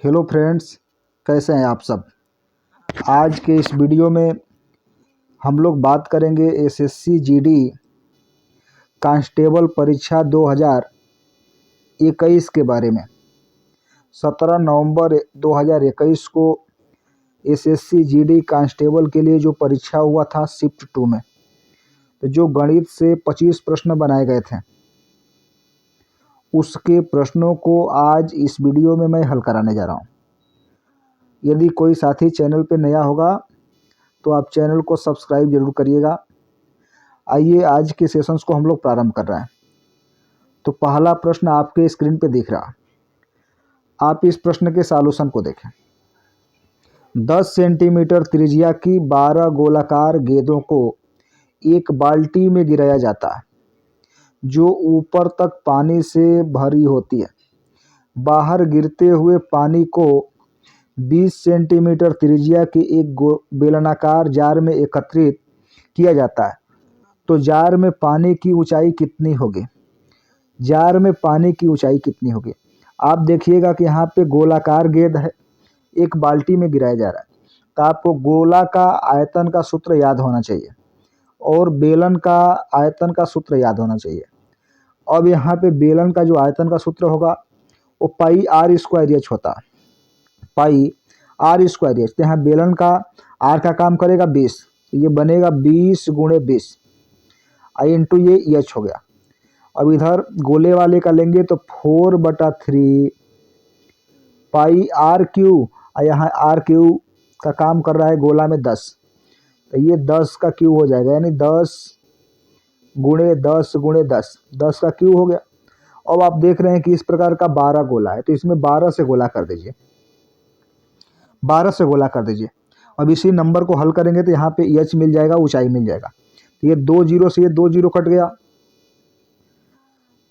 Hello friends, कैसे हैं आप सब। आज के इस वीडियो में हम लोग बात करेंगे एसएससी जीडी कांस्टेबल परीक्षा 2021 के बारे में। 17 नवंबर 2021 को एसएससी जीडी कांस्टेबल के लिए जो परीक्षा हुआ था शिफ्ट 2 में, तो जो गणित से 25 प्रश्न बनाए गए थे, उसके प्रश्नों को आज इस वीडियो में मैं हल कराने जा रहा हूँ। यदि कोई साथी चैनल पर नया होगा तो आप चैनल को सब्सक्राइब जरूर करिएगा। आइए आज के सेशंस को हम लोग प्रारंभ कर रहे हैं। तो पहला प्रश्न आपके स्क्रीन पे दिख रहा, आप इस प्रश्न के सॉल्यूशन को देखें। 10 सेंटीमीटर त्रिज्या की 12 गोलाकार गेंदों को एक बाल्टी में गिराया जाता है जो ऊपर तक पानी से भरी होती है। बाहर गिरते हुए पानी को 20 सेंटीमीटर त्रिज्या के एक बेलनाकार जार में एकत्रित किया जाता है, तो जार में पानी की ऊंचाई कितनी होगी। जार में पानी की ऊंचाई कितनी होगी। आप देखिएगा कि यहाँ पे गोलाकार गेंद है, एक बाल्टी में गिराया जा रहा है, तो आपको गोला का आयतन का सूत्र याद होना चाहिए और बेलन का आयतन का सूत्र याद होना चाहिए। अब यहाँ पे बेलन का जो आयतन का सूत्र होगा वो पाई आर स्क्वायर एच होता है, पाई आर स्क्वायर एच। तो यहाँ बेलन का आर का काम करेगा 20, तो ये बनेगा 20 गुणे 20 आई इंटू ये एच हो गया। अब इधर गोले वाले का लेंगे तो 4/3 पाई आर क्यू, और यहाँ आर क्यू का काम कर रहा है गोला में 10, तो ये 10 का क्यू हो जाएगा, यानी 10 गुणे 10 गुणे 10, 10 का क्यू हो गया। अब आप देख रहे हैं कि इस प्रकार का 12 गोला है, तो इसमें 12 से गोला कर दीजिए, 12 से गोला कर दीजिए। अब इसी नंबर को हल करेंगे तो यहाँ पे एच मिल जाएगा, ऊंचाई मिल जाएगा। तो ये 2 जीरो से ये 2 जीरो कट गया।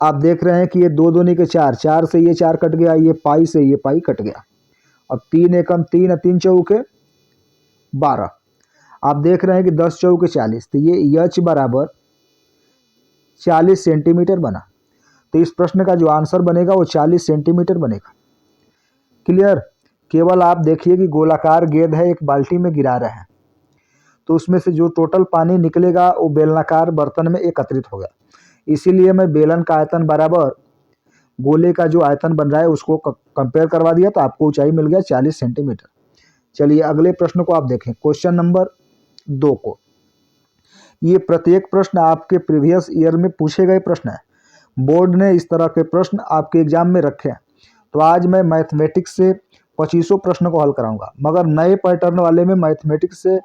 आप देख रहे हैं कि ये 2 दूनी के 4, 4 से ये 4 कट गया, ये पाई से ये पाई कट गया। अब 3 एकम 3, 3 चौके 12। आप देख रहे हैं कि 10 चौके 40, तो ये एच बराबर 40 सेंटीमीटर बना। तो इस प्रश्न का जो आंसर बनेगा वो 40 सेंटीमीटर बनेगा। क्लियर। केवल आप देखिए कि गोलाकार गेंद है, एक बाल्टी में गिरा रहे हैं, तो उसमें से जो टोटल पानी निकलेगा वो बेलनाकार बर्तन में एकत्रित होगा। इसीलिए मैं बेलन का आयतन बराबर गोले का जो आयतन बन रहा है उसको कंपेयर करवा दिया, तो आपको ऊंचाई मिल गया 40 सेंटीमीटर। चलिए अगले प्रश्न को आप देखें, क्वेश्चन नंबर 2 को। ये प्रत्येक प्रश्न आपके प्रीवियस ईयर में पूछे गए प्रश्न है। बोर्ड ने इस तरह के प्रश्न आपके एग्जाम में रखे हैं। तो आज मैं मैथमेटिक्स से 25 प्रश्न को हल कराऊंगा, मगर नए पैटर्न वाले में मैथमेटिक्स से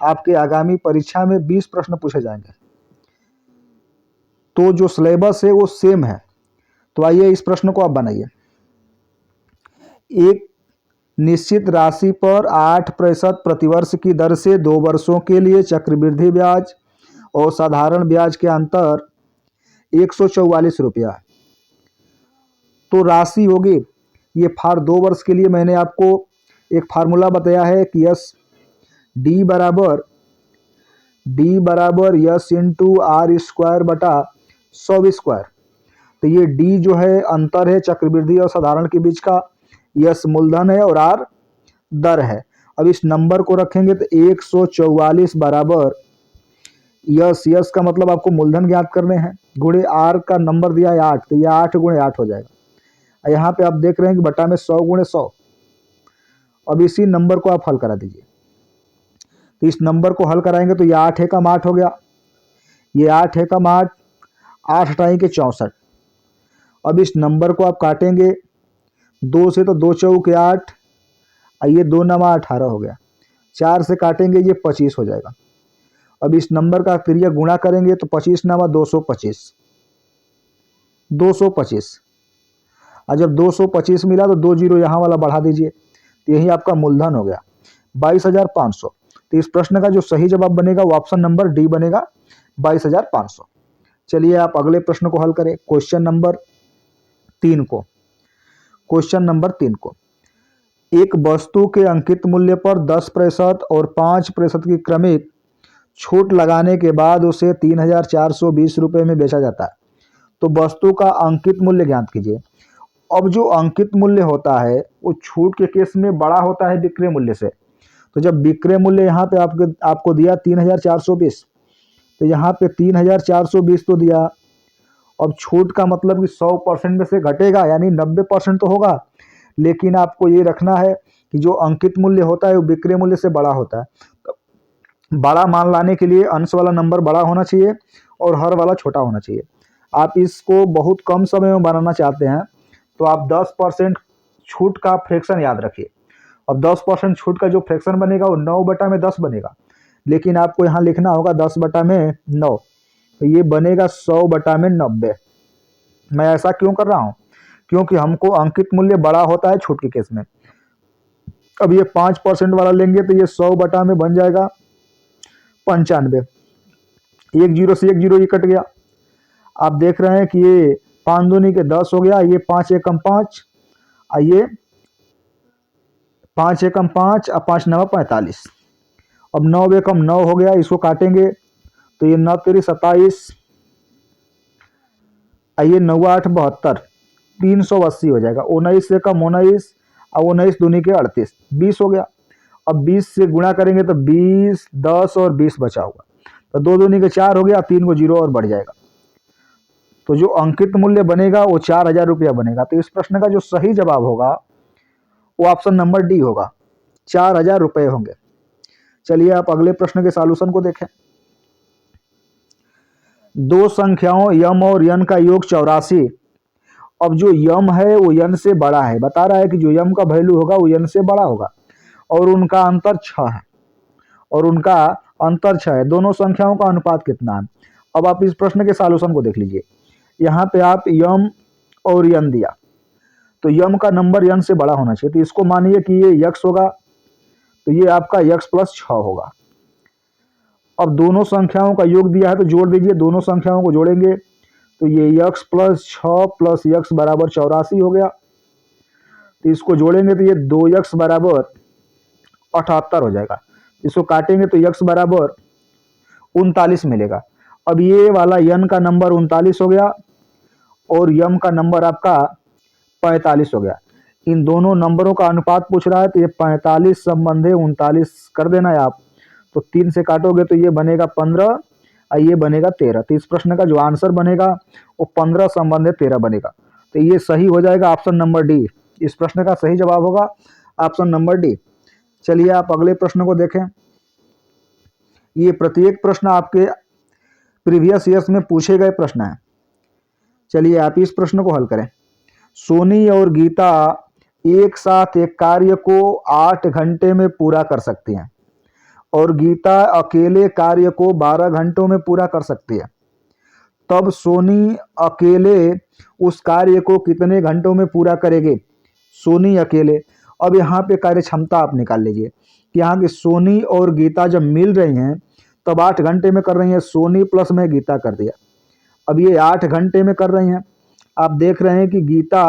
आपके आगामी परीक्षा में 20 प्रश्न पूछे जाएंगे। तो जो सिलेबस है वो सेम है। तो आइए इस प्रश्न को आप बनाइए। एक निश्चित राशि पर 8% प्रतिवर्ष की दर से 2 वर्षों के लिए चक्रवृद्धि ब्याज और साधारण ब्याज के अंतर 144 रुपया है। तो राशि होगी ये 2 वर्ष के लिए मैंने आपको एक फार्मूला बताया है कि यस डी बराबर यस इंटू आर स्क्वायर बटा 100 स्क्वायर। तो ये डी जो है अंतर है चक्रवृद्धि और साधारण के बीच का, यस मूलधन है और आर दर है। अब इस नंबर को रखेंगे तो 144 बराबर यस का मतलब आपको मूलधन ज्ञात करने हैं, गुणे आर का नंबर दिया है 8, तो ये 8 गुणे 8 हो जाएगा। यहाँ पे आप देख रहे हैं कि बटा में 100 गुणे 100। अब इसी नंबर को आप हल करा दीजिए। तो इस नंबर को हल कराएंगे तो ये 8 एकम 8 हो गया, ये 8 एकम 8, 8 टाई के 64। अब इस नंबर को आप काटेंगे 2 से तो 2 चौके 8, ये 2 नमा 18 हो गया। 4 से काटेंगे ये 25 हो जाएगा। अब इस नंबर का क्रिया गुणा करेंगे तो 25 नमा 225, 225। और जब 225 मिला तो 2 जीरो यहाँ वाला बढ़ा दीजिए, तो यही आपका मूलधन हो गया 22,500। तो इस प्रश्न का जो सही जवाब बनेगा वो ऑप्शन नंबर डी बनेगा, 22,500। चलिए आप अगले प्रश्न को हल करें, क्वेश्चन नंबर 3 को। क्वेश्चन नंबर 3 को, एक वस्तु के अंकित मूल्य पर 10% और 5% की क्रमिक छूट लगाने के बाद उसे 3,420 रुपये में बेचा जाता है। तो वस्तु का अंकित मूल्य ज्ञात कीजिए। अब जो अंकित मूल्य होता है वो छूट के केस में बड़ा होता है विक्रय मूल्य से। तो जब विक्रय मूल्य यहाँ पे आपको दिया 3,420, तो यहाँ पे 3,420 तो दिया। अब छूट का मतलब कि 100% में से घटेगा, यानी 90% तो होगा, लेकिन आपको ये रखना है कि जो अंकित मूल्य होता है वो विक्रय मूल्य से बड़ा होता है। तो बड़ा मान लाने के लिए अंश वाला नंबर बड़ा होना चाहिए और हर वाला छोटा होना चाहिए। आप इसको बहुत कम समय में बनाना चाहते हैं तो आप 10% छूट का फ्रैक्शन याद रखिए। अब 10% छूट का जो फ्रैक्शन बनेगा वो 9/10 बनेगा, लेकिन आपको यहाँ लिखना होगा 10/9, तो ये बनेगा 100/90। मैं ऐसा क्यों कर रहा हूँ? क्योंकि हमको अंकित मूल्य बड़ा होता है छूट के केस में। अब ये 5% वाला लेंगे तो ये 100 में बन जाएगा 95। एक जीरो से एक जीरो ये कट गया। आप देख रहे हैं कि ये 5 दूनी के 10 हो गया, ये 5 एकम 5, आइए 5 एकम 5 और 5 नवा 45। अब 9 एकम 9 हो गया, इसको काटेंगे तो ये 9 तेरी 27, आइए 9 8 72, 380 हो जाएगा। 19 एकम 19 और 19 दूनी के 38, 20 हो गया। अब 20 से गुणा करेंगे तो 20, 10 और 20 बचा होगा, तो 2 दूनी के 4 हो गया, 3 को जीरो और बढ़ जाएगा। तो जो अंकित मूल्य बनेगा वो 4,000 रुपया बनेगा। तो इस प्रश्न का जो सही जवाब होगा वो ऑप्शन नंबर डी होगा, 4,000 रुपये होंगे। चलिए आप अगले प्रश्न के सॉल्यूशन को देखें। दो संख्याओं यम और यन का योग 84। अब जो यम है वो यन से बड़ा है, बता रहा है कि जो यम का वैल्यू होगा वो यन से बड़ा होगा, और उनका अंतर 6 है, और उनका अंतर 6 है। दोनों संख्याओं का अनुपात कितना है? अब आप इस प्रश्न के सॉल्यूशन को देख लीजिए। यहाँ पे आप यम और यन दिया, तो यम का नंबर यन से बड़ा होना चाहिए, तो इसको मानिए कि ये यक्स होगा, तो ये आपका यक्स प्लस 6 होगा। अब दोनों संख्याओं का योग दिया है तो जोड़ दीजिए, दोनों संख्याओं को जोड़ेंगे तो ये यक्स प्लस 6 प्लस यक्स बराबर 84 हो गया। तो इसको जोड़ेंगे तो ये 2x बराबर 78 हो जाएगा। इसको काटेंगे तो यक्स बराबर 39 मिलेगा। अब ये वाला यन का नंबर 39 हो गया और यम का नंबर आपका 45 हो गया। इन दोनों नंबरों का अनुपात पूछ रहा है, तो ये 45 संबंधे 39 कर देना है आप। तो 3 से काटोगे तो ये बनेगा 15 और ये बनेगा 13। तो इस प्रश्न का जो आंसर बनेगा वो 15 संबंधे 13 बनेगा। तो ये सही हो जाएगा ऑप्शन नंबर डी। इस प्रश्न का सही जवाब होगा ऑप्शन नंबर डी। चलिए आप अगले प्रश्न को देखें। ये प्रत्येक प्रश्न आपके प्रीवियस ईयर्स में पूछे गए प्रश्न हैं। चलिए आप इस प्रश्न को हल करें। सोनी और गीता एक साथ एक कार्य को 8 घंटे में पूरा कर सकती हैं और गीता अकेले कार्य को 12 घंटों में पूरा कर सकती है। तब सोनी अकेले उस कार्य को कितने घंटों में पूरा करेगी? सोनी अकेले। अब यहाँ पे कार्य क्षमता आप निकाल लीजिए कि यहाँ की सोनी और गीता जब मिल रही हैं तब 8 घंटे में कर रही हैं। सोनी प्लस में गीता कर दिया, अब ये 8 घंटे में कर रही हैं। आप देख रहे हैं कि गीता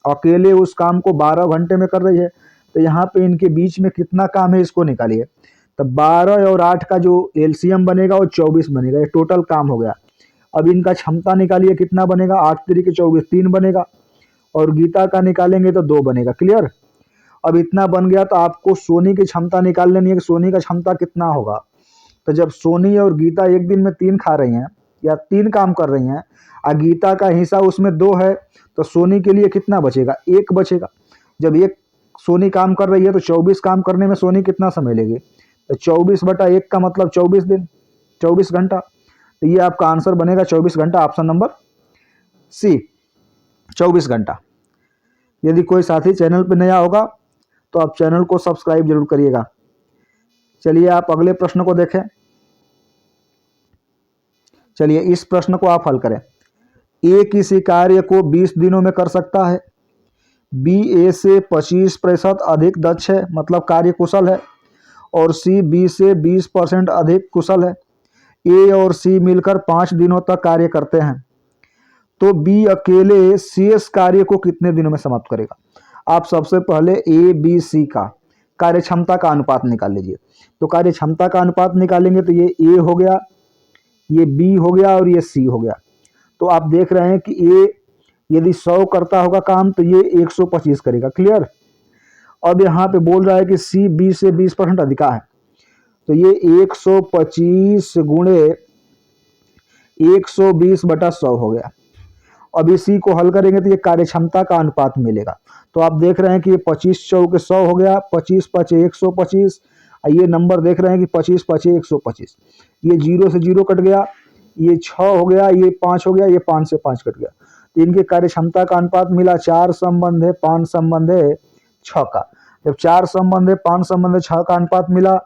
अकेले उस काम को 12 घंटे में कर रही है, तो यहाँ पे इनके बीच में कितना काम है इसको निकालिए। तो 12 और 8 का जो एलसीएम बनेगा वो 24 बनेगा, ये टोटल काम हो गया। अब इनका क्षमता निकालिए, कितना बनेगा? 8 तरीके 24, 3 बनेगा, और गीता का निकालेंगे तो 2 बनेगा। क्लियर? अब इतना बन गया तो आपको सोनी की क्षमता निकाल लेनी है कि सोनी का क्षमता कितना होगा। तो जब सोनी और गीता एक दिन में 3 खा रही हैं या 3 काम कर रही हैं और गीता का हिस्सा उसमें 2 है, तो सोनी के लिए कितना बचेगा? 1 बचेगा। जब एक सोनी काम कर रही है तो 24 काम करने में सोनी कितना समय लेगी? तो 24/1 का मतलब 24 दिन, 24 घंटा। तो ये आपका आंसर बनेगा 24 घंटा, ऑप्शन नंबर सी, 24 घंटा। यदि कोई साथी चैनल पर नया होगा तो आप चैनल को सब्सक्राइब जरूर करिएगा। चलिए आप अगले प्रश्न को देखें। चलिए इस प्रश्न को आप हल करें। ए किसी कार्य को 20 दिनों में कर सकता है, बी ए से 25% अधिक दक्ष है, मतलब कार्य कुशल है, और सी बी से 20% अधिक कुशल है। ए और सी मिलकर 5 दिनों तक कार्य करते हैं, तो बी अकेले शेष कार्य को कितने दिनों में समाप्त करेगा? आप सबसे पहले ए बी सी का कार्य क्षमता का अनुपात निकाल लीजिए। तो कार्य क्षमता का अनुपात निकालेंगे तो ये ए हो गया, ये बी हो गया और ये सी हो गया। तो आप देख रहे हैं कि ए यदि 100 करता होगा काम तो ये 125 करेगा। क्लियर। अब यहाँ पे बोल रहा है कि सी 20 से 20% अधिका है, तो ये 125 गुणे 120/100 हो गया। अब इसी को हल करेंगे तो ये कार्यक्षमता का अनुपात मिलेगा। तो आप देख रहे हैं कि ये 25 चौके 100 हो गया, 25 पचे 125, ये नंबर देख रहे हैं कि 25 पचे 125, ये 0 से 0 कट गया, ये 6 हो गया, ये 5 हो गया, ये 5 से 5 कट गया। तो इनके कार्यक्षमता का अनुपात मिला 4 संबंध है 5 संबंध है 6 का। जब 4 संबंध है 5 संबंध है 6 का अनुपात मिला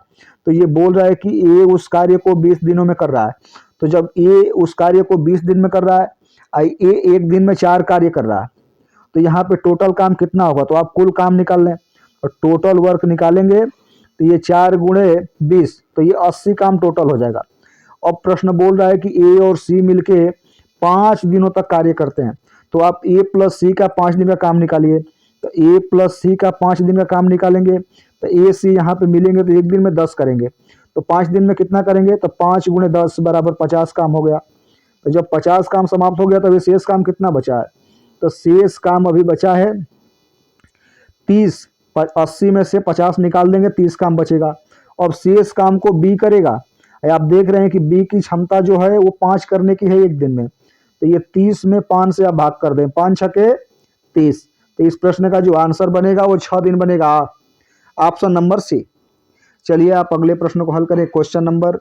तो ये बोल रहा है कि ए उस कार्य को 20 दिनों में कर रहा है। तो जब ए उस कार्य को 20 दिन में कर रहा है, ए एक दिन में 4 कार्य कर रहा है, तो यहाँ पे टोटल काम कितना होगा, तो आप कुल काम निकाल लें और टोटल वर्क निकालेंगे तो ये 4 गुणे 20, तो ये 80 काम टोटल हो जाएगा। अब प्रश्न बोल रहा है कि ए और सी मिलके 5 दिनों तक कार्य करते हैं, तो आप ए प्लस सी का 5 दिन का काम निकालिए। तो ए प्लस सी का 5 दिन का काम निकालेंगे तो ए सी यहाँ पे मिलेंगे तो एक दिन में 10 करेंगे, तो 5 दिन में कितना करेंगे, तो 5 गुणे 10 बराबर 50 काम हो गया। तो जब 50 काम समाप्त हो गया तो अभी शेष काम कितना बचा है, तो शेष काम अभी बचा है 30। 80 में से 50 निकाल देंगे, 30 काम बचेगा। अब शेष काम को बी करेगा। आप देख रहे हैं कि बी की क्षमता जो है वो 5 करने की है एक दिन में, तो ये 30 में 5 से आप भाग कर दें, 5 छके 30। तो इस प्रश्न का जो आंसर बनेगा वो 6 दिन बनेगा, ऑप्शन नंबर सी। चलिए आप अगले प्रश्न को हल करें। क्वेश्चन नंबर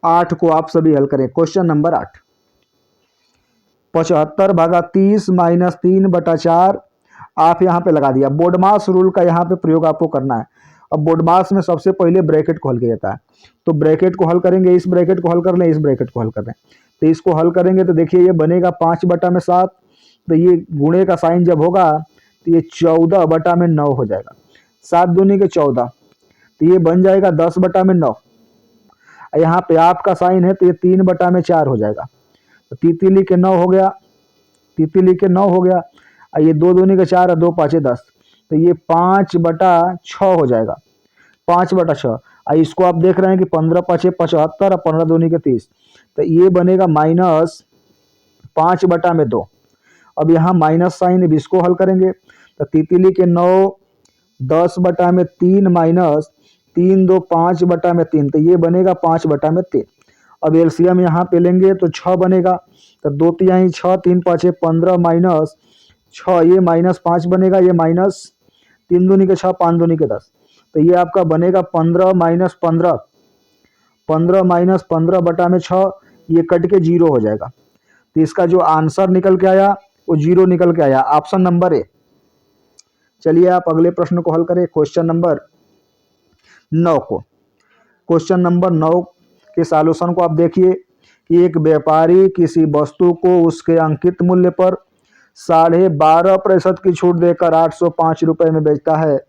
8 को आप सभी हल करें। क्वेश्चन नंबर 8, 75 भागा 30 माइनस 3/4 आप यहाँ पे लगा दिया। बोडमास रूल का यहाँ पे प्रयोग आपको करना है। अब बोडमास में सबसे पहले ब्रैकेट को हल किया जाता है, तो ब्रैकेट को हल करेंगे, इस ब्रैकेट को हल कर लें, इस ब्रैकेट को हल कर लें। तो इसको हल करेंगे तो देखिए ये बनेगा 5/7, तो ये गुणे का साइन जब होगा तो ये 14/9 हो जाएगा। 7 दूनी के 14, तो ये बन जाएगा 10/9। यहाँ पे आपका साइन है तो ये 3/4 हो जाएगा। तो तितली के 9 हो गया, तितली के 9 हो गया, और ये 2 दूनी के 4 और 2 पाँचे 10, तो ये 5/6 हो जाएगा। 5/6, इसको आप देख रहे हैं कि 15 पाँचे 75 और 15 दूनी के 30, तो ये बनेगा -5/2। अब यहाँ माइनस साइन है, इसको हल करेंगे तो तितली के 9 10/3 माइनस 3 2 5/3, तो ये बनेगा 5/3। अब एलसीएम यहाँ पे लेंगे तो 6 बनेगा, तो 2 तिहाई 6 3 पाँचे 15 माइनस 6, ये -5 बनेगा, ये माइनस 3 दूनी के 6 5 दूनी के 10, तो ये आपका बनेगा 15 माइनस 15, 15 माइनस 15/6, ये कट के 0 हो जाएगा। तो इसका जो आंसर निकल के आया वो 0 निकल के आया, ऑप्शन नंबर ए। चलिए आप अगले प्रश्न को हल करें। क्वेश्चन नंबर 9 को, क्वेश्चन नंबर 9 के सॉल्यूशन को आप देखिए कि एक व्यापारी किसी वस्तु को उसके अंकित मूल्य पर 12.5% की छूट देकर 805 रुपये में बेचता है।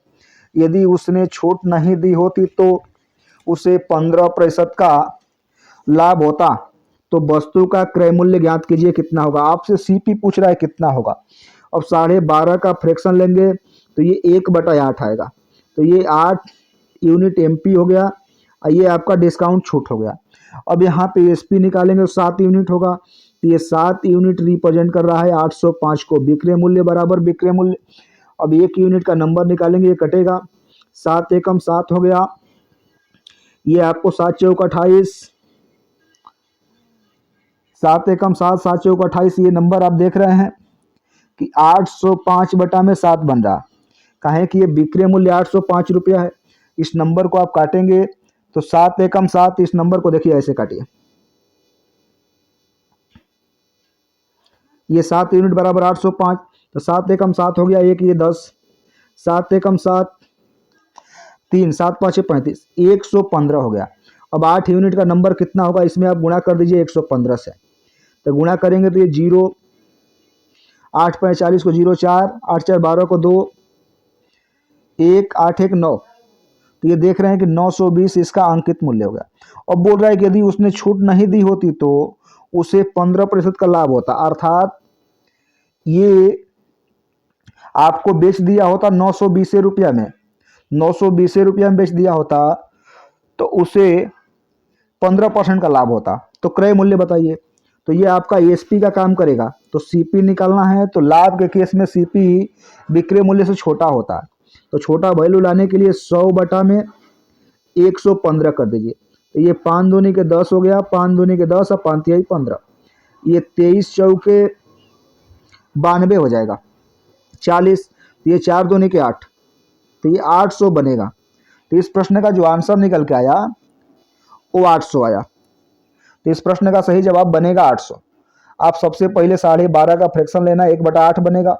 यदि उसने छूट नहीं दी होती तो उसे 15% का लाभ होता, तो वस्तु का क्रय मूल्य ज्ञात कीजिए कितना होगा। आपसे सीपी पूछ रहा है कितना होगा। अब 12.5 का फ्रैक्शन लेंगे तो ये 1/8 आएगा, तो ये 8 यूनिट एमपी हो गया, ये आपका डिस्काउंट छूट हो गया। अब यहाँ पे एसपी निकालेंगे तो 7 यूनिट होगा, तो ये 7 यूनिट रिप्रेजेंट कर रहा है 805 को। विक्रय मूल्य बराबर विक्रय मूल्य, अब 1 यूनिट का नंबर निकालेंगे, ये कटेगा, 7 एकम 7 हो गया, ये आपको 7 चौक 28, 7 एकम 7 7 चौक 28, ये नंबर आप देख रहे हैं कि 805/7 बन रहा। कहें कि ये विक्रय मूल्य 805 रुपया है। इस नंबर को आप काटेंगे तो 7 एकम 7, इस नंबर को देखिए ऐसे काटिए, ये 7 यूनिट बराबर 805, तो 7 एकम 7 हो गया, एक ये 10, 7 एकम 7 3 7 5 35, 115 हो गया। अब 8 यूनिट का नंबर कितना होगा, इसमें आप गुणा कर दीजिए 115 से, तो गुणा करेंगे तो ये 0, 8 5 40 को 0 4, 8 4 12 को 2, 1 8 1 9, तो ये देख रहे हैं कि 920 इसका अंकित मूल्य हो गया। अब बोल रहा है कि यदि उसने छूट नहीं दी होती तो उसे 15% का लाभ होता, अर्थात ये आपको बेच दिया होता 920 रुपया में, 920 रुपया में बेच दिया होता तो उसे 15% का लाभ होता। तो क्रय मूल्य बताइए, तो ये आपका एएसपी का काम करेगा। तो सीपी निकालना है तो लाभ के केस में सीपी विक्रय मूल्य से छोटा होता है। तो छोटा वैल्यू लाने के लिए 100 बटा में 115 कर दीजिए। तो ये 5 दूनी के 10 हो गया, 5 दूनी के 10 और 5 तिहाई 15, ये 23 चौके 92 हो जाएगा 40। तो ये 4 दूनी के 8, तो ये 800 बनेगा। तो इस प्रश्न का जो आंसर निकल के आया वो 800 आया। तो इस प्रश्न का सही जवाब बनेगा 800। आप सबसे पहले 12.5 का फ्रैक्शन लेना, 1/8 बनेगा।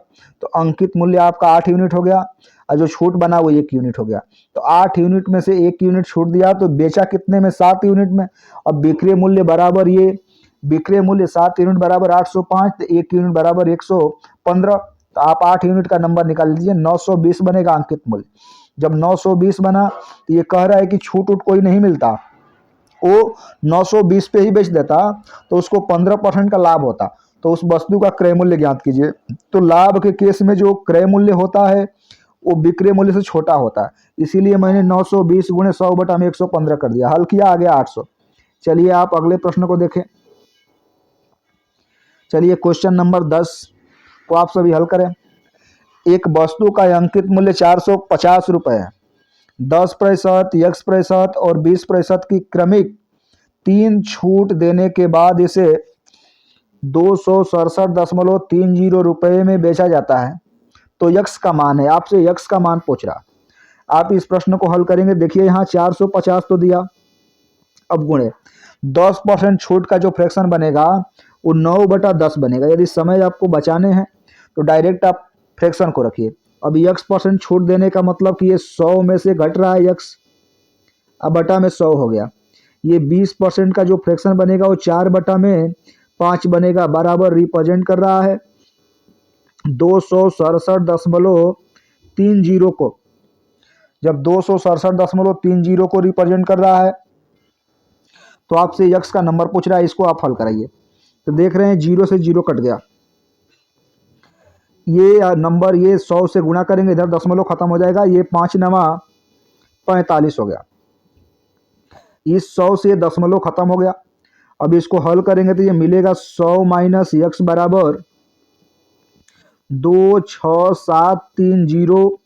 तो अंकित मूल्य आपका 8 यूनिट हो गया और जो छूट बना वो 1 यूनिट हो गया। तो 8 यूनिट में से 1 यूनिट छूट दिया तो बेचा कितने में? 7 यूनिट में। अब विक्रय मूल्य बराबर ये विक्रय मूल्य 7 यूनिट बराबर 805, तो 1 यूनिट बराबर 115। तो आप 8 यूनिट का नंबर निकाल लीजिए, 920 बनेगा अंकित मूल्य। जब 920 बना तो ये कह रहा है कि छूट उट कोई नहीं मिलता, वो 920 पे ही बेच देता तो उसको 15% का लाभ होता। तो उस वस्तु का क्रय मूल्य ज्ञात कीजिए। तो लाभ के केस में जो क्रय मूल्य होता है वो विक्रय मूल्य से छोटा होता है, इसीलिए मैंने 920 गुणे 100 बटा में 115 कर दिया, हल किया, आ गया 800। चलिए आप अगले प्रश्न को देखें। चलिए क्वेश्चन नंबर 10 को आप सभी हल करें। एक वस्तु का अंकित मूल्य 450 रुपये है। 10%, X% और 20% की क्रमिक 3 छूट देने के बाद इसे 267.30 रुपये में बेचा जाता है। तो यक्स का मान है, आपसे यक्स का मान पूछ रहा। आप इस प्रश्न को हल करेंगे। देखिए यहाँ 450 तो दिया, अब गुणे 10% छूट का जो फ्रैक्शन बनेगा वो 9/10 बनेगा। यदि समय आपको बचाने हैं तो डायरेक्ट आप फ्रैक्शन को रखिए। अब x% छूट देने का मतलब कि ये 100 में से घट रहा है x, अब बटा में 100 हो गया। ये 20% का जो फ्रैक्शन बनेगा वो 4/5 बनेगा, बराबर रिप्रेजेंट कर रहा है 267.30 को। जब 267.30 को रिप्रेजेंट कर रहा है तो आपसे यक्स का नंबर पूछ रहा है, इसको आप हल कराइए। तो देख रहे हैं 0 से 0 कट गया, ये नंबर ये 100 से गुणा करेंगे, इधर दशमलव खत्म हो जाएगा, ये 5 नवा 45 हो गया। इस 100 से दशमलव खत्म हो गया। अब इसको हल करेंगे तो ये मिलेगा 100 माइनस यक्स बराबर 26730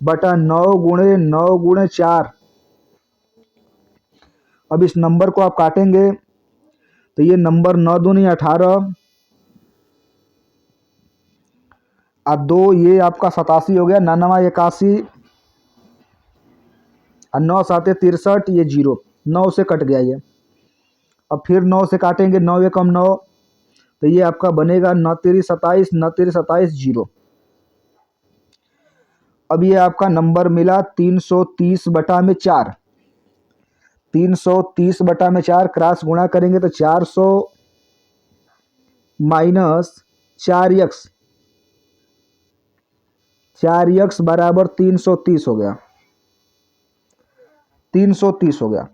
बटा 9 गुणे 9 गुणे 4। अब इस नंबर को आप काटेंगे तो ये नंबर 9 दूनी 18 और 2 ये आपका 87 हो गया, 9 81 और 9 7 63, ये 0 9 से कट गया ये। अब फिर 9 से काटेंगे, 9 एकम 9, तो ये आपका बनेगा 9 तेरी 27, 9 तेरी 27 0। अब ये आपका नंबर मिला 330 बटा में 4। 330 बटा में 4 क्रॉस गुणा करेंगे तो 400 माइनस 4x, 4x बराबर 330 हो गया, 330 हो गया।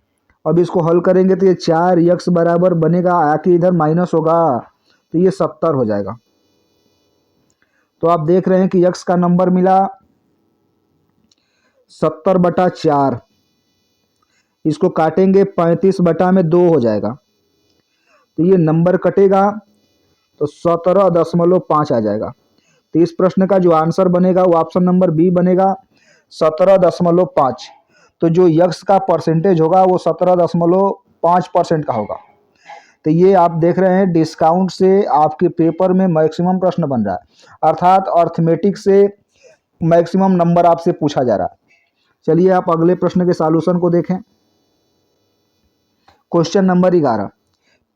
अब इसको हल करेंगे तो ये 4x बराबर बनेगा, आके इधर माइनस होगा तो ये 70 हो जाएगा। तो आप देख रहे हैं कि x का नंबर मिला 70 बटा 4। इसको काटेंगे 35 बटा में 2 हो जाएगा, तो ये नंबर कटेगा तो 17.5 आ जाएगा। तो इस प्रश्न का जो आंसर बनेगा वो ऑप्शन नंबर बी बनेगा 17.5। तो जो यक्स का परसेंटेज होगा वो 17.5% का होगा। तो ये आप देख रहे हैं डिस्काउंट से आपके पेपर में मैक्सिमम प्रश्न बन रहा है, अर्थात अर्थमेटिक से मैक्सिमम नंबर आपसे पूछा जा रहा है। चलिए आप अगले प्रश्न के सॉल्यूशन को देखें। क्वेश्चन नंबर 11,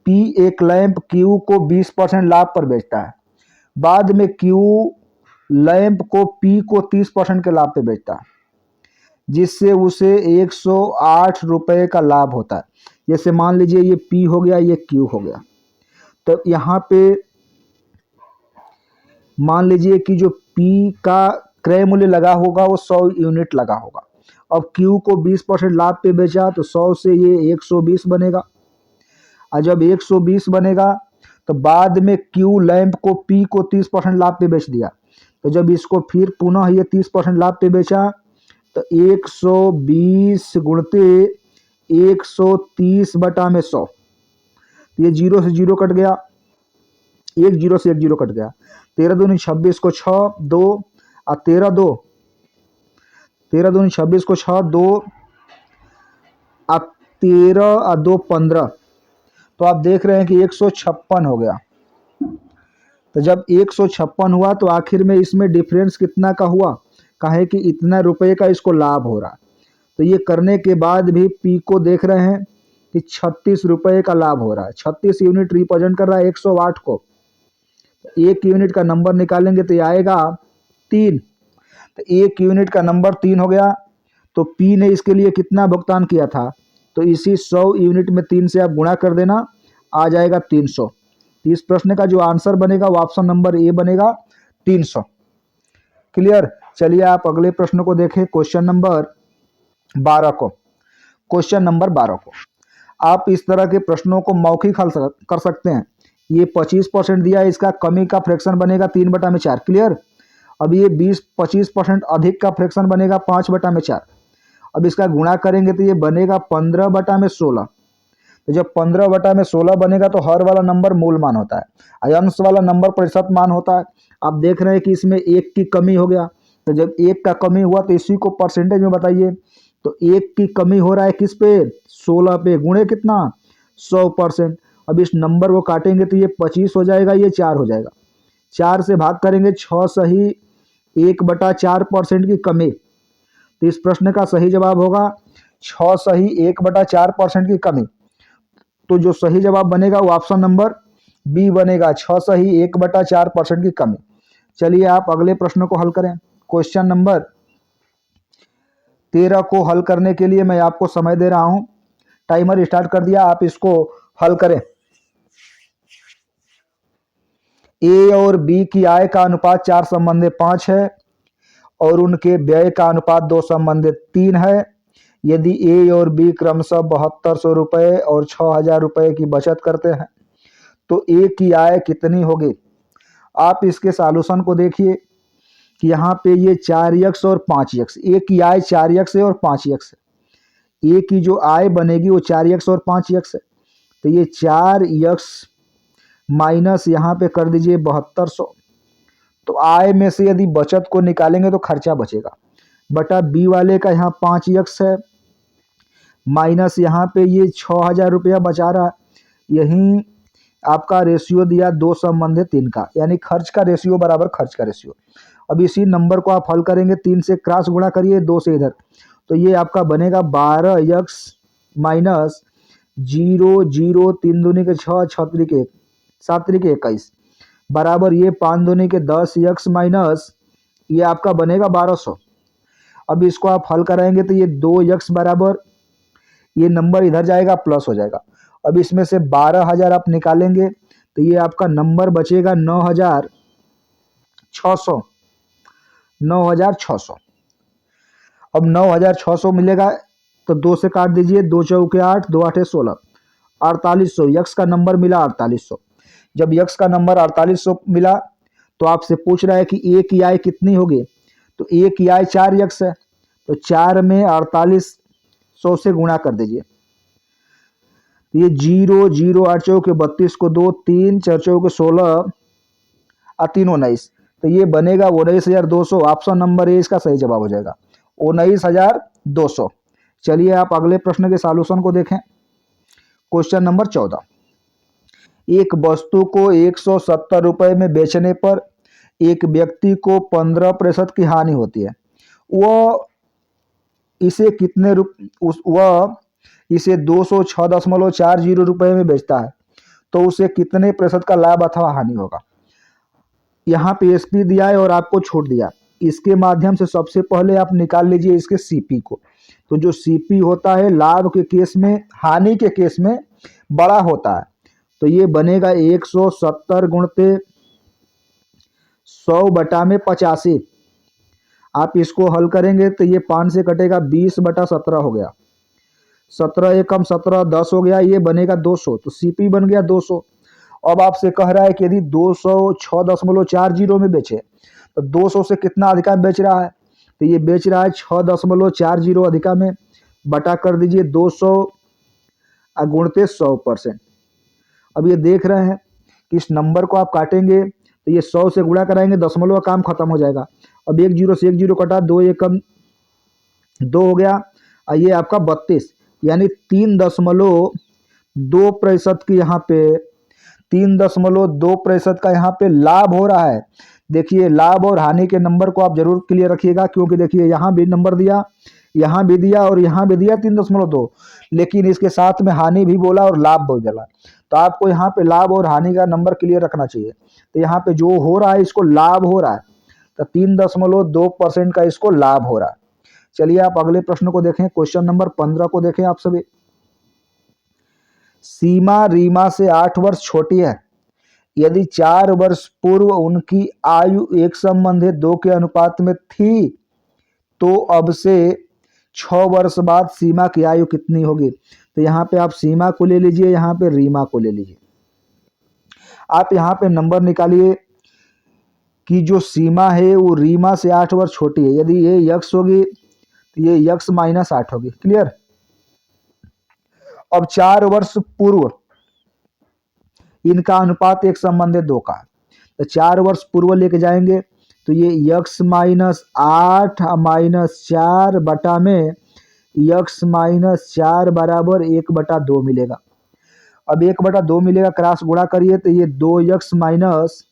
पी एक लैंप क्यू को 20% लाभ पर बेचता है। बाद में क्यू लैंप को पी को 30% के लाभ पे बेचता है, जिससे उसे 108 रुपये का लाभ होता है। जैसे मान लीजिए ये पी हो गया, ये क्यू हो गया। तो यहाँ पे मान लीजिए कि जो पी का क्रय मूल्य लगा होगा वो 100 यूनिट लगा होगा। अब क्यू को 20% लाभ पे बेचा तो 100 से ये 120 बनेगा, और जब 120 बनेगा तो बाद में क्यू लैंप को पी को 30% लाभ पे बेच दिया। तो जब इसको फिर पुनः ये 30% लाभ पे बेचा तो 120 गुणते 130 बटा में 100। तो ये जीरो से जीरो कट गया, एक जीरो से एक जीरो कट गया। 13 दूनी 26 को 6 2 और 13 2, 13 दूनी 26 को 6 2 और 13 और 2 15। तो आप देख रहे हैं कि 156 हो गया। तो जब 156 हुआ तो आखिर में इसमें डिफरेंस कितना का हुआ, कहे कि इतना रुपए का इसको लाभ हो रहा। तो ये करने के बाद भी पी को देख रहे हैं कि 36 रुपए का लाभ हो रहा है। 36 यूनिट रिप्रेजेंट कर रहा है 108 को। एक यूनिट का नंबर निकालेंगे तो ये आएगा 3। तो एक यूनिट का नंबर 3 हो गया। तो पी ने इसके लिए कितना भुगतान किया था, तो इसी 100 यूनिट में 3 से आप गुणा कर देना, आ जाएगा 300। तो इस प्रश्न का जो आंसर बनेगा वो ऑप्शन नंबर ए बनेगा 300। क्लियर। चलिए आप अगले प्रश्न को देखें, क्वेश्चन नंबर 12 को। क्वेश्चन नंबर 12 को आप इस तरह के प्रश्नों को मौखिक हल कर सकते हैं। ये 25% दिया है, इसका कमी का फ्रैक्शन बनेगा 3/4। क्लियर। अब ये 25% अधिक का फ्रैक्शन बनेगा 5/4। अब इसका गुणा करेंगे तो ये बनेगा 15/16। तो जब 15/16 बनेगा तो हर वाला नंबर मूल मान होता है, अंश वाला नंबर प्रतिशत मान होता है। आप देख रहे हैं कि इसमें एक की कमी हो गया। तो जब एक का कमी हुआ तो इसी को परसेंटेज में बताइए। तो एक की कमी हो रहा है किस पे, 16 पे, गुणे कितना, 100%। अब इस नंबर को काटेंगे तो ये 25 हो जाएगा, ये 4 हो जाएगा। 4 से भाग करेंगे, 6 सही 1/4% की कमी। तो इस प्रश्न का सही जवाब होगा 6 सही 1/4% की कमी। तो जो सही जवाब बनेगा वो ऑप्शन नंबर बी बनेगा, 6 सही 1/4% की कमी। चलिए आप अगले प्रश्न को हल करें। क्वेश्चन नंबर 13 को हल करने के लिए मैं आपको समय दे रहा हूं। टाइमर स्टार्ट कर दिया, आप इसको हल करें। ए और बी की आय का अनुपात 4:5 है और उनके व्यय का अनुपात 2:3 है। यदि ए और बी क्रमशः 7200 रुपये और 6000 रुपये की बचत करते हैं तो ए की आय कितनी होगी। आप इसके सॉल्यूशन को देखिए कि यहाँ पे ये 4x और 5x, ए की आय 4x है और 5x है। ए की जो आय बनेगी वो 4x और 5x है। तो ये 4x माइनस यहाँ पे कर दीजिए 7200। तो आय में से यदि बचत को निकालेंगे तो खर्चा बचेगा, बटा बी वाले का यहाँ 5x है, माइनस यहाँ पे ये 6000 रुपया बचा रहा। यहीं आपका रेशियो दिया 2:3 का, यानी खर्च का रेशियो बराबर खर्च का रेशियो। अब इसी नंबर को आप हल करेंगे, 3 से क्रॉस गुणा करिए, 2 से इधर, तो ये आपका बनेगा 12x माइनस 0 0 3 दूनी के 6 6 त्रिके 7 त्रिके 21 बराबर ये 5 दूनी के 10x माइनस ये आपका बनेगा 1200। अब इसको आप हल कराएंगे तो ये 2x बराबर ये नंबर इधर जाएगा प्लस हो जाएगा। अब इसमें से 12000 आप निकालेंगे तो ये आपका नंबर बचेगा 9600। 9600। अब 9600 मिलेगा तो 2 से काट दीजिए, 2 चौके 8, 2 8 16, 4800। यक्स का नंबर मिला 4800। जब यक्स का नंबर 4800 मिला तो आपसे पूछ रहा है कि ए की आय कितनी होगी। तो ए की आय 4x है, तो 4 में 4800 से गुणा कर दीजिए। ये 0 0 8 चौके 32 को 2 3 4 चौके 16 और 3 19, तो ये बनेगा 19200। ऑप्शन नंबर ए इसका सही जवाब हो जाएगा, 19200। चलिए आप अगले प्रश्न के सॉल्यूशन को देखें। Question number 14। एक वस्तु को 170 रुपये में बेचने पर एक व्यक्ति को 15% की हानि होती है। वह इसे कितने वह इसे 206.40 रुपये में बेचता है, तो उसे कितने प्रतिशत का लाभ अथवा हानि होगा। यहाँ पे एसपी दिया है और आपको छूट दिया। इसके माध्यम से सबसे पहले आप निकाल लीजिए इसके सीपी को। तो जो सीपी होता है लाभ के केस में, हानि के केस में बड़ा होता है। तो ये बनेगा 170 गुणते 100 बटा में 85। आप इसको हल करेंगे तो ये 5 से कटेगा, 20/17 हो गया। 17 एकम 17 10 हो गया, ये बनेगा 200। तो सीपी बन गया 200। अब आपसे कह रहा है कि यदि 206.40 में बेचे तो 200 से कितना अधिका में बेच रहा है। तो ये बेच रहा है 6.40 अधिका में, बटा कर दीजिए 200 गुणते 100%। अब ये देख रहे हैं कि इस नंबर को आप काटेंगे तो ये 100 से गुणा कराएंगे, दशमलव का काम खत्म हो जाएगा। अब एक जीरो से एक जीरो कटा, दो एकम दो हो गया, और ये आपका 32, यानी 3.2% की यहाँ पे 3.2% का यहाँ पे लाभ हो रहा है। देखिए लाभ और हानि के नंबर को आप जरूर क्लियर रखिएगा, क्योंकि देखिए यहाँ भी नंबर दिया, यहाँ भी दिया और यहाँ भी दिया 3.2, लेकिन इसके साथ में हानि भी बोला और लाभ भी बोला। तो आपको यहाँ पे लाभ और हानि का नंबर क्लियर रखना चाहिए। तो यहाँ पे जो हो रहा है इसको लाभ हो रहा है, तो 3.2% का इसको लाभ हो रहा है। चलिए आप अगले प्रश्न को देखें, क्वेश्चन नंबर 15 को देखें आप सभी। सीमा रीमा से 8 वर्ष छोटी है। यदि 4 वर्ष पूर्व उनकी आयु एक संबंधित 2 के अनुपात में थी, तो अब से 6 वर्ष बाद सीमा की आयु कितनी होगी? तो यहाँ पे आप सीमा को ले लीजिए, यहाँ पे रीमा को ले लीजिए। आप यहाँ पे नंबर निकालिए कि जो सीमा है वो रीमा से 8 वर्ष छोटी है। यदि ये यक्स होगी तो ये यक्स माइनस 8 होगी। क्लियर? अब 4 वर्ष पूर्व इनका अनुपात एक संबंधित 2 का, तो 4 वर्ष पूर्व लेके जाएंगे तो ये यक्स माइनस 8 माइनस 4 बटा में यक्स माइनस 4 बराबर 1/2 मिलेगा। अब 1/2 मिलेगा, क्रॉस गुणा करिए तो ये 2 यक्स माइनस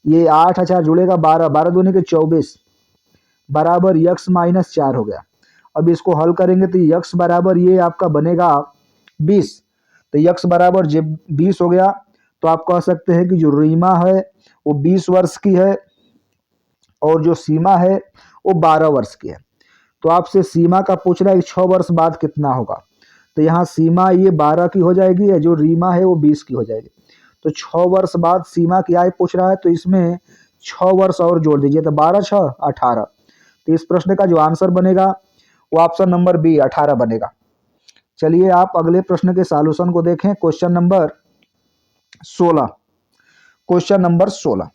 ये 8 4 जुड़ेगा 12, 12 दूनी के 24 बराबर यक्स माइनस 4 हो गया। अब इसको हल करेंगे तो यक्स बराबर ये आपका बनेगा 20, तो यक्स बराबर जब 20 हो गया तो आप कह सकते हैं कि जो रीमा है वो 20 वर्ष की है और जो सीमा है वो 12 वर्ष की है। तो आपसे सीमा का पूछ रहा है 6 वर्ष बाद कितना होगा, तो यहाँ सीमा ये 12 की हो जाएगी और जो रीमा है वो 20 की हो जाएगी। तो 6 वर्ष बाद सीमा की आयु पूछ रहा है, तो इसमें 6 वर्ष और जोड़ दीजिए, तो 12 6 18। तो इस प्रश्न का जो आंसर बनेगा वो ऑप्शन नंबर बी 18 बनेगा। चलिए आप अगले प्रश्न के सॉल्यूशन को देखें, क्वेश्चन नंबर 16। क्वेश्चन नंबर 16,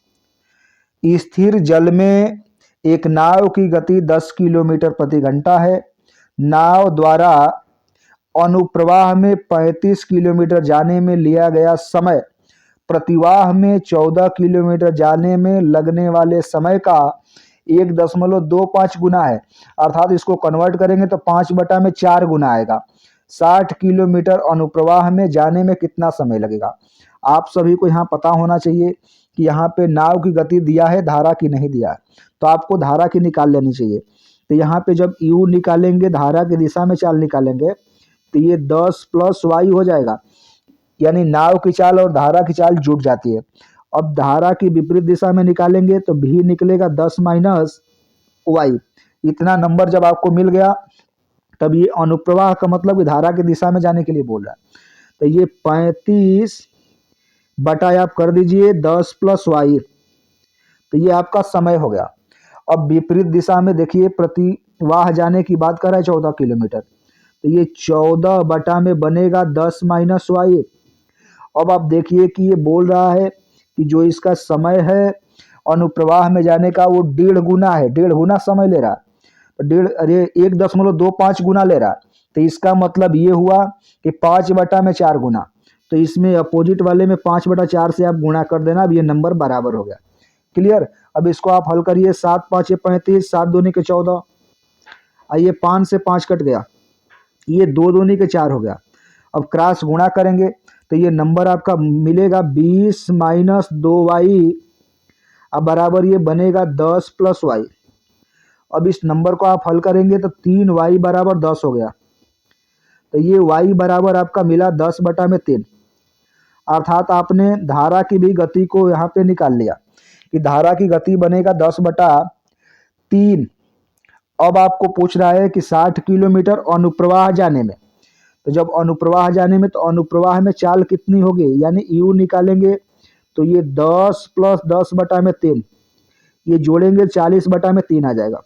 स्थिर जल में एक नाव की गति 10 किलोमीटर प्रति घंटा है। नाव द्वारा अनुप्रवाह में 35 किलोमीटर जाने में लिया गया समय प्रतिवाह में 14 किलोमीटर जाने में लगने वाले समय का 1.25 गुना है। अर्थात इसको कन्वर्ट करेंगे तो 5/4 गुना आएगा। 60 किलोमीटर अनुप्रवाह में जाने में कितना समय लगेगा? आप सभी को यहाँ पता होना चाहिए कि यहाँ पे नाव की गति दिया है, धारा की नहीं दिया है, तो आपको धारा की निकाल लेनी चाहिए। तो यहाँ पे जब u निकालेंगे, धारा की दिशा में चाल निकालेंगे, तो ये 10 + y हो जाएगा, यानी नाव की चाल और धारा की चाल जुट जाती है। अब धारा की विपरीत दिशा में निकालेंगे तो भी निकलेगा 10 - y। इतना नंबर जब आपको मिल गया तब ये अनुप्रवाह का मतलब कि धारा की दिशा में जाने के लिए बोल रहा है। तो ये 35 बटा आप कर दीजिए 10 + y, तो ये आपका समय हो गया। अब विपरीत दिशा में देखिए प्रतिवाह जाने की बात कर रहा है 14 किलोमीटर, तो ये 14 बटा में बनेगा 10 - y। अब आप देखिए कि ये बोल रहा है कि जो इसका समय है अनुप्रवाह में जाने का वो 1.5 गुना है, 1.5 गुना समय ले रहा है, तो 1.25 गुना ले रहा है। तो इसका मतलब ये हुआ कि 5/4 गुना, तो इसमें अपोजिट वाले में 5/4 से आप गुणा कर देना, अब ये नंबर बराबर हो गया। क्लियर? अब इसको आप हल करिए, 7 × 5 = 35, 7 दूनी के 14, ये 5 से 5 कट गया, ये 2 दूनी के 4 हो गया। अब क्रॉस गुणा करेंगे तो ये नंबर आपका मिलेगा 20 - 2y, अब बराबर ये बनेगा 10 + y। अब इस नंबर को आप हल करेंगे तो 3y बराबर 10 हो गया, तो ये y बराबर आपका मिला 10/3। अर्थात आपने धारा की भी गति को यहाँ पे निकाल लिया कि धारा की गति बनेगा 10/3। अब आपको पूछ रहा है कि 60 किलोमीटर अनुप्रवाह जाने में, तो जब अनुप्रवाह जाने में तो अनुप्रवाह में चाल कितनी होगी, यानी u निकालेंगे तो ये 10 + 10/3, ये जोड़ेंगे 40/3 आ जाएगा।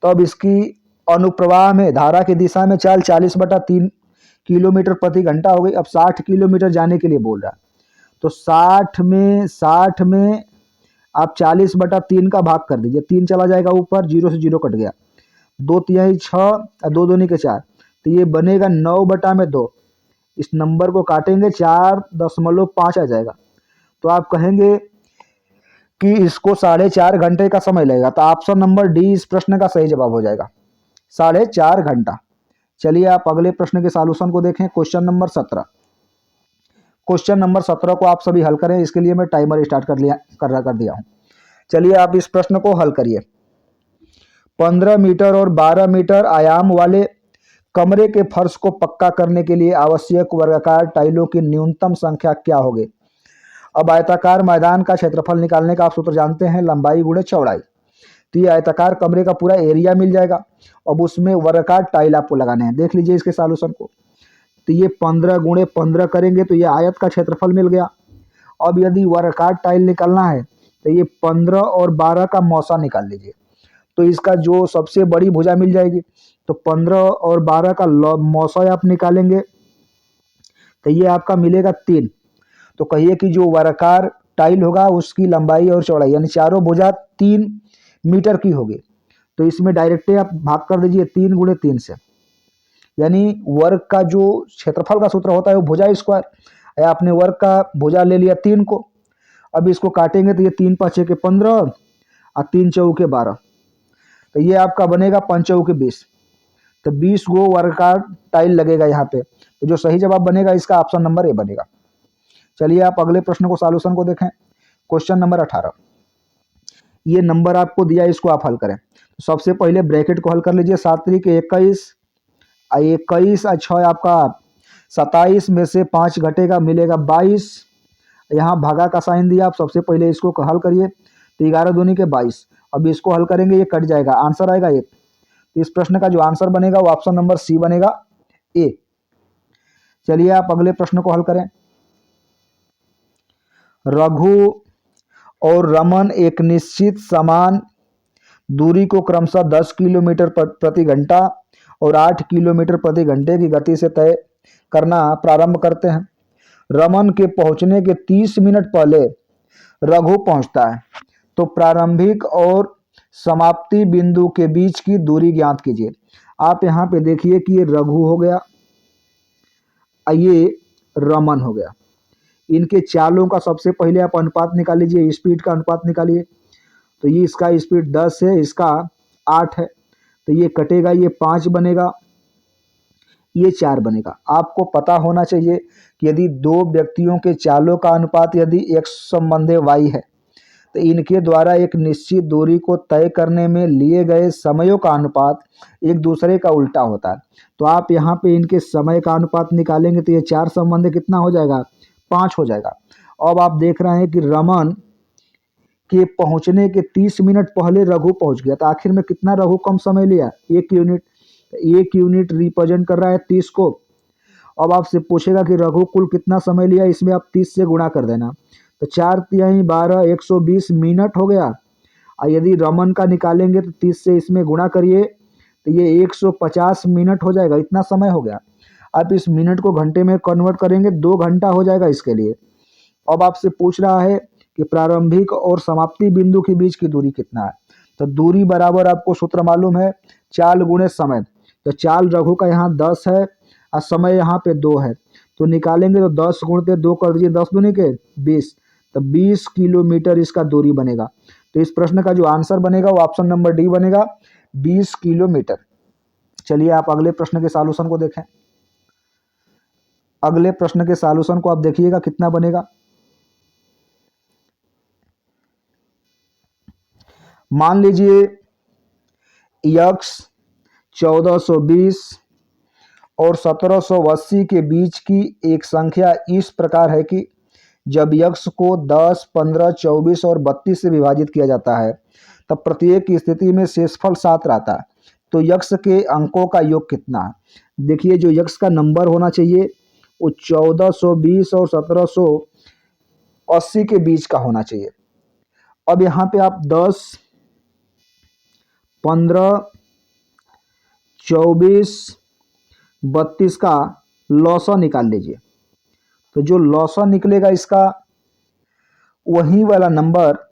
तो अब इसकी अनुप्रवाह में धारा की दिशा में चाल 40/3 किलोमीटर प्रति घंटा हो गई। अब 60 किलोमीटर जाने के लिए बोल रहा है, तो 60 में आप 40/3 का भाग कर दीजिए, 3 चला जाएगा ऊपर, 0 से 0 कट गया, 2 × 3 = 6 और 2 दूनी के 4, तो ये बनेगा 9/2, इस नंबर को काटेंगे 4.5 आ जाएगा। तो आप कहेंगे कि इसको 4.5 घंटे का समय लगेगा, तो ऑप्शन नंबर डी इस प्रश्न का सही जवाब हो जाएगा, 4.5 घंटा। चलिए आप अगले प्रश्न के सॉल्यूशन को देखें। Question number 17। क्वेश्चन नंबर 17 को आप सभी हल करें, इसके लिए मैं टाइमर स्टार्ट कर दिया हूं। चलिए आप इस प्रश्न को हल करिए। 15 मीटर और 12 मीटर आयाम वाले कमरे के फर्श को पक्का करने के लिए आवश्यक वर्गाकार टाइलों की न्यूनतम संख्या क्या होगी? अब आयताकार मैदान का क्षेत्रफल निकालने का आप सूत्र जानते हैं, लंबाई गुणे चौड़ाई। तो ये आयताकार कमरे का पूरा एरिया मिल जाएगा। अब उसमें वर्गाकार टाइल आपको लगाने हैं। देख लीजिए इसके सॉल्यूशन को। तो ये 15 गुणे 15 करेंगे तो ये आयत का क्षेत्रफल मिल गया। अब यदि वर्गाकार टाइल निकालना है तो ये 15 और 12 का मौसा निकाल लीजिए। तो इसका जो सबसे बड़ी भुजा मिल जाएगी, तो 15 और 12 का मौसा आप निकालेंगे तो ये आपका मिलेगा 3। तो कहिए कि जो वर्गाकार टाइल होगा उसकी लंबाई और चौड़ाई यानी चारों भुजा 3 मीटर की होगी। तो इसमें डायरेक्ट आप भाग कर दीजिए 3 गुणे 3 से, यानी वर्ग का जो क्षेत्रफल का सूत्र होता है वो भुजा स्क्वायर। आपने वर्ग का भुजा ले लिया 3 को। अब इसको काटेंगे तो ये 3 5 के 15 और 3 चौके 12, तो ये आपका बनेगा 5 चौके 20। तो 20 गो वर्गाकार टाइल लगेगा यहाँ पे। तो जो सही जवाब बनेगा इसका ऑप्शन नंबर ए बनेगा। चलिए आप अगले प्रश्न को सॉल्यूशन को देखें। Question number 18। ये नंबर आपको दिया, इसको आप हल करें। सबसे पहले ब्रैकेट को हल कर लीजिए। 7 त्रिक 21, 21 और 6 आपका 27 में से 5 घटेगा, मिलेगा 22। यहाँ भागा का साइन दिया, आप सबसे पहले इसको हल करिए। तो 11 दूनी के 22। अब इसको हल करेंगे, ये कट जाएगा, आंसर आएगा 1। इस प्रश्न का जो आंसर बनेगा वो ऑप्शन नंबर सी बनेगा, ए। चलिए आप अगले प्रश्न को हल करें। रघु और रमन एक निश्चित समान दूरी को क्रमशः 10 किलोमीटर प्रति घंटा और 8 किलोमीटर प्रति घंटे की गति से तय करना प्रारंभ करते हैं। रमन के पहुंचने के 30 मिनट पहले रघु पहुंचता है, तो प्रारंभिक और समाप्ति बिंदु के बीच की दूरी ज्ञात कीजिए। आप यहाँ पे देखिए कि ये रघु हो गया, ये रमन हो गया। इनके चालों का सबसे पहले आप अनुपात निकाल लीजिए, स्पीड का अनुपात निकालिए। तो ये इसका स्पीड 10 है, इसका 8 है, तो ये कटेगा, ये 5 बनेगा, ये 4 बनेगा। आपको पता होना चाहिए कि यदि दो व्यक्तियों के चालों का अनुपात यदि x संबंधी y है, तो इनके द्वारा एक निश्चित दूरी को तय करने में लिए गए समयों का अनुपात एक दूसरे का उल्टा होता है। तो आप यहाँ पे इनके समय का अनुपात निकालेंगे तो ये 4 संबंधी कितना हो जाएगा, 5 हो जाएगा। अब आप देख रहे हैं कि रमन के पहुंचने के 30 मिनट पहले रघु पहुंच गया, तो आखिर में कितना रघु कम समय लिया, 1 यूनिट। 1 यूनिट रिप्रेजेंट कर रहा है 30 को। अब आपसे पूछेगा कि रघु कुल कितना समय लिया, इसमें आप 30 से गुणा कर देना। तो 4 तिहाई 12, 120 मिनट हो गया। और यदि रमन का निकालेंगे तो 30 से इसमें गुणा करिए तो ये 150 मिनट हो जाएगा, इतना समय हो गया। आप इस मिनट को घंटे में कन्वर्ट करेंगे, 2 घंटा हो जाएगा इसके लिए। अब आपसे पूछ रहा है कि प्रारंभिक और समाप्ति बिंदु के बीच की दूरी कितना है। तो दूरी बराबर आपको सूत्र मालूम है, चाल गुणे समय। तो चाल रघु का यहाँ 10 है और समय यहाँ पे 2 है, तो निकालेंगे तो 10 गुणते 2 कर दीजिए, 10 दूनी के 20, तो 20 किलोमीटर इसका दूरी बनेगा। तो इस प्रश्न का जो आंसर बनेगा वो ऑप्शन नंबर डी बनेगा, 20 किलोमीटर। चलिए आप अगले प्रश्न के सॉल्यूशन को देखें। अगले प्रश्न के सॉल्यूशन को आप देखिएगा कितना बनेगा। मान लीजिए यक्स 1420 और 1780 के बीच की एक संख्या इस प्रकार है कि जब यक्स को 10, 15, 24 और 32 से विभाजित किया जाता है तब प्रत्येक की स्थिति में शेषफल 7 रहता है। तो यक्स के अंकों का योग कितना है? देखिए जो यक्स का नंबर होना चाहिए वो 1420 और 1780 के बीच का होना चाहिए। अब यहाँ पे आप 10, 15, 24, 32 का लौसा निकाल लीजिए। तो जो लौसा निकलेगा इसका वही वाला नंबर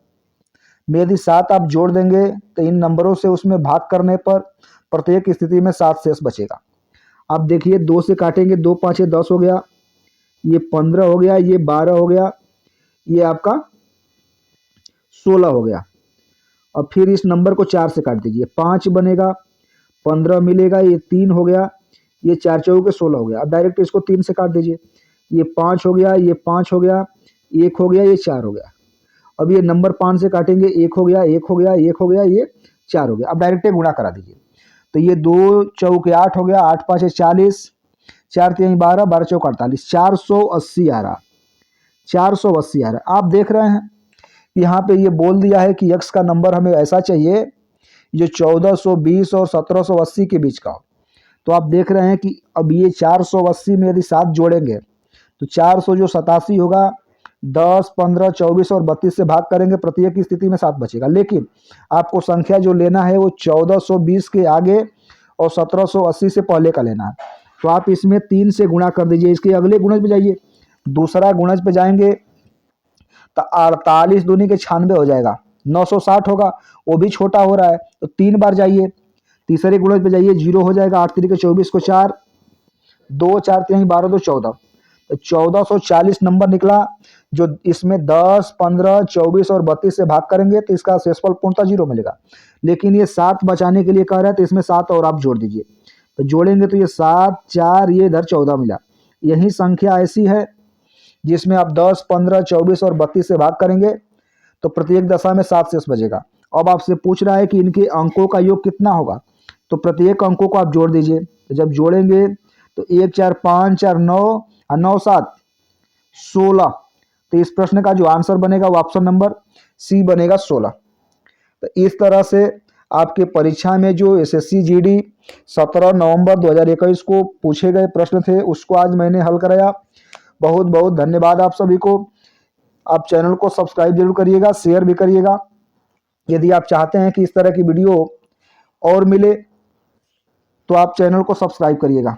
में यदि 7 आप जोड़ देंगे तो इन नंबरों से उसमें भाग करने पर प्रत्येक स्थिति में 7 शेष बचेगा। आप देखिए 2 से काटेंगे, 2 5 10 हो गया, ये 15 हो गया, ये 12 हो गया, ये आपका 16 हो गया। और फिर इस नंबर को 4 से काट दीजिए, 5 बनेगा, 15 मिलेगा, ये 3 हो गया, ये 4 चौके 16 हो गया। अब डायरेक्ट इसको 3 से काट दीजिए, ये 5 हो गया, ये 5 हो गया, 1 हो गया, ये 4 हो गया। अब ये नंबर 5 से काटेंगे, 1 हो गया, 1 हो गया, 1 हो गया, ये 4 हो गया। अब डायरेक्ट गुणा करा दीजिए, तो ये 2 चौके 8 हो गया, 8 5 40, 4 3 12, 12 चौक 48, 480 आ रहा, 480 आ रहा। आप देख रहे हैं यहाँ पे ये बोल दिया है कि x का नंबर हमें ऐसा चाहिए जो 1420 और 1780 के बीच का हो। तो आप देख रहे हैं कि अब ये 480 में यदि 7 जोड़ेंगे तो 400 जो 87 होगा, 10 15 24 और 32 से भाग करेंगे, प्रत्येक की स्थिति में 7 बचेगा। लेकिन आपको संख्या जो लेना है वो 1420 के आगे और 1780 से पहले का लेना है। तो आप इसमें 3 से गुणा कर दीजिए। इसके अगले गुणज पे जाइए, दूसरा गुणज पे जाएंगे तो 48 दूनी के 96 हो जाएगा, 960 होगा, वो भी छोटा हो रहा है। तो 3 बार जाइए, तीसरे गुणज पे जाइए, 0 हो जाएगा, 8 3 के 24 को 4, 2 4 3 12 2 14, तो 1440 नंबर निकला। जो इसमें 10 15 24 और 32 से भाग करेंगे तो इसका शेषफल पूर्णतः 0 मिलेगा। लेकिन ये 7 बचाने के लिए कह रहा है, तो इसमें 7 और आप जोड़ दीजिए, तो जोड़ेंगे तो ये 7 4, ये इधर 14 मिला। यही संख्या ऐसी है जिसमें आप 10 15 24 और 32 से भाग करेंगे तो प्रत्येक दशा में 7 शेष बचेगा। अब आपसे पूछ रहा है कि इनके अंकों का योग कितना होगा, तो प्रत्येक अंकों को आप जोड़ दीजिए। तो जब जोड़ेंगे तो 1 4 5 4 9 और 9 7 16, तो इस प्रश्न का जो आंसर बनेगा वो ऑप्शन नंबर सी बनेगा, 16। तो इस तरह से आपके परीक्षा में जो एसएससी जीडी 17 नवंबर 2021 को पूछे गए प्रश्न थे उसको आज मैंने हल कराया। बहुत बहुत धन्यवाद आप सभी को। आप चैनल को सब्सक्राइब जरूर करिएगा, शेयर भी करिएगा। यदि आप चाहते हैं कि इस तरह की वीडियो और मिले तो आप चैनल को सब्सक्राइब करिएगा।